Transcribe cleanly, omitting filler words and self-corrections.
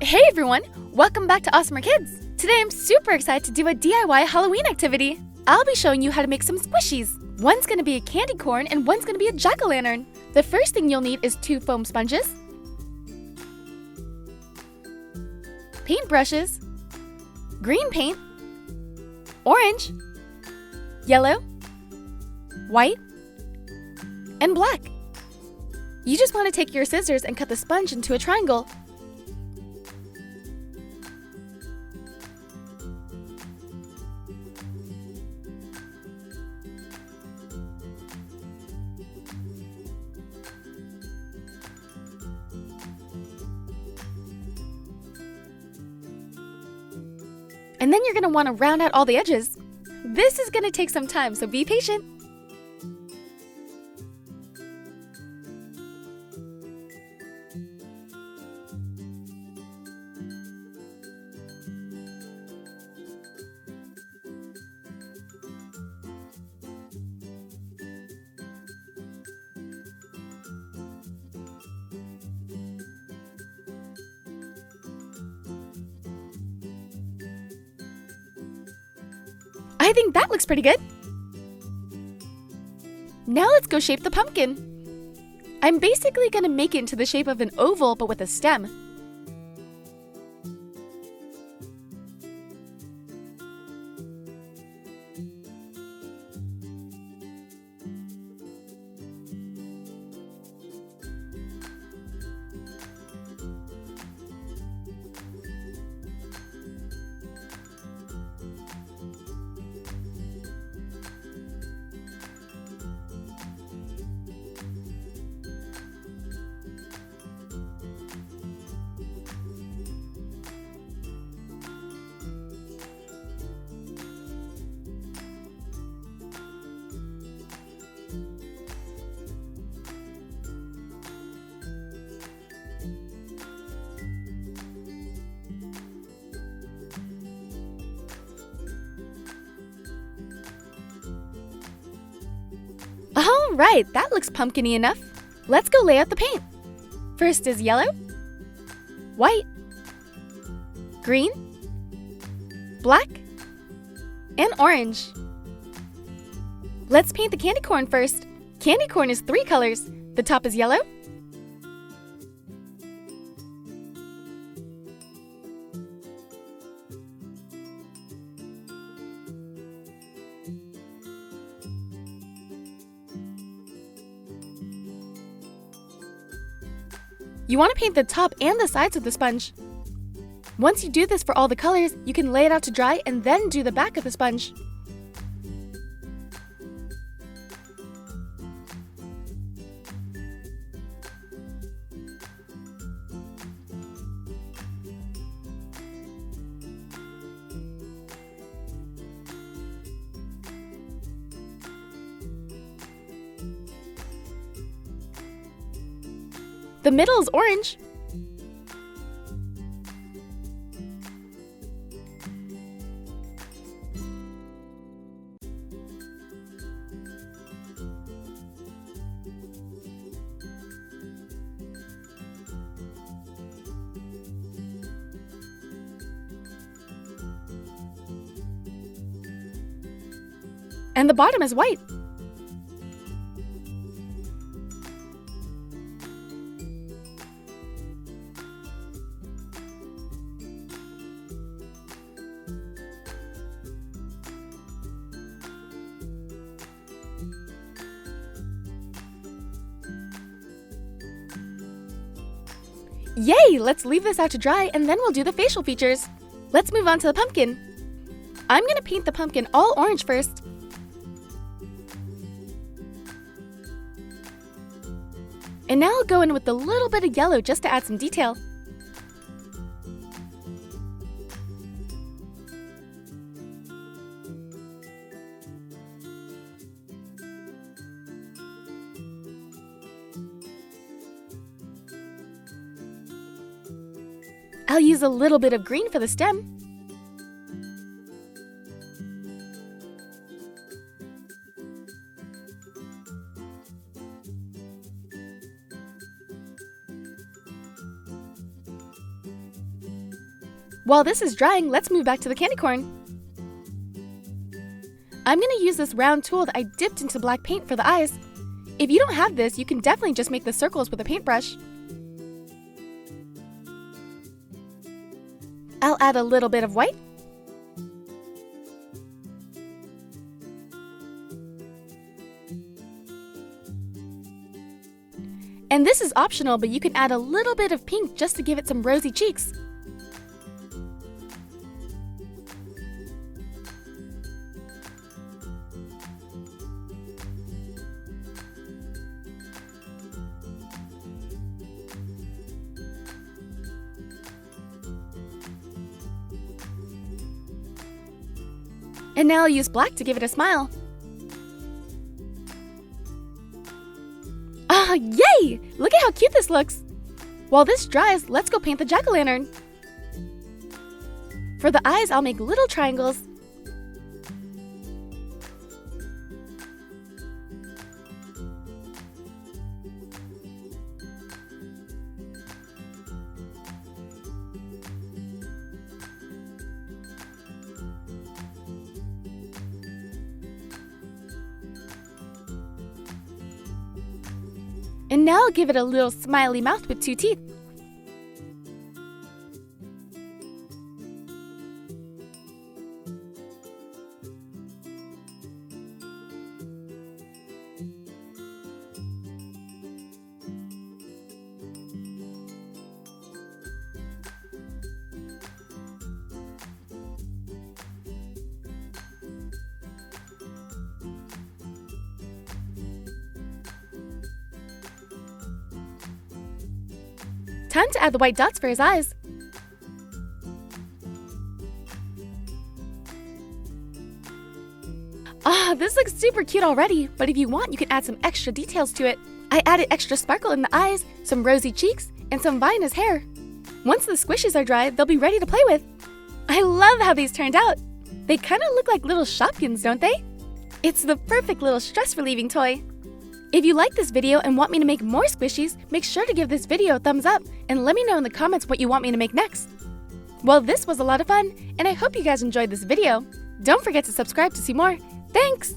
Hey everyone! Welcome back to AWESMR Kids! Today I'm super excited to do a DIY Halloween activity! I'll be showing you how to make some squishies. One's gonna be a candy corn and one's gonna be a jack-o'-lantern. The first thing you'll need is 2 foam sponges, paintbrushes, green paint, orange, yellow, white, and black. You just want to take your scissors and cut the sponge into a triangle. And then you're going to want to round out all the edges. This is going to take some time, so be patient. I think that looks pretty good. Now let's go shape the pumpkin. I'm basically going to make it into the shape of an oval but with a stem. Alright, that looks pumpkin-y enough. Let's go lay out the paint. First is yellow, white, green, black, and orange. Let's paint the candy corn first. Candy corn is 3 colors. The top is yellow, you want to paint the top and the sides of the sponge. Once you do this for all the colors, you can lay it out to dry and then do the back of the sponge. The middle is orange. And the bottom is white. Yay! Let's leave this out to dry and then we'll do the facial features. Let's move on to the pumpkin. I'm going to paint the pumpkin all orange first. And now I'll go in with a little bit of yellow just to add some detail. I'll use a little bit of green for the stem. While this is drying, let's move back to the candy corn. I'm going to use this round tool that I dipped into black paint for the eyes. If you don't have this, you can definitely just make the circles with a paintbrush. I'll add a little bit of white. And this is optional, but you can add a little bit of pink just to give it some rosy cheeks. And now I'll use black to give it a smile. Ah, yay! Look at how cute this looks! While this dries, let's go paint the jack-o'-lantern. For the eyes, I'll make little triangles. And now I'll give it a little smiley mouth with 2 teeth. Time to add the white dots for his eyes. Ah, this looks super cute already, but if you want, you can add some extra details to it. I added extra sparkle in the eyes, some rosy cheeks, and some vine in his hair. Once the squishies are dry, they'll be ready to play with. I love how these turned out. They kind of look like little Shopkins, don't they? It's the perfect little stress-relieving toy. If you like this video and want me to make more squishies, make sure to give this video a thumbs up and let me know in the comments what you want me to make next. Well, this was a lot of fun, and I hope you guys enjoyed this video. Don't forget to subscribe to see more. Thanks!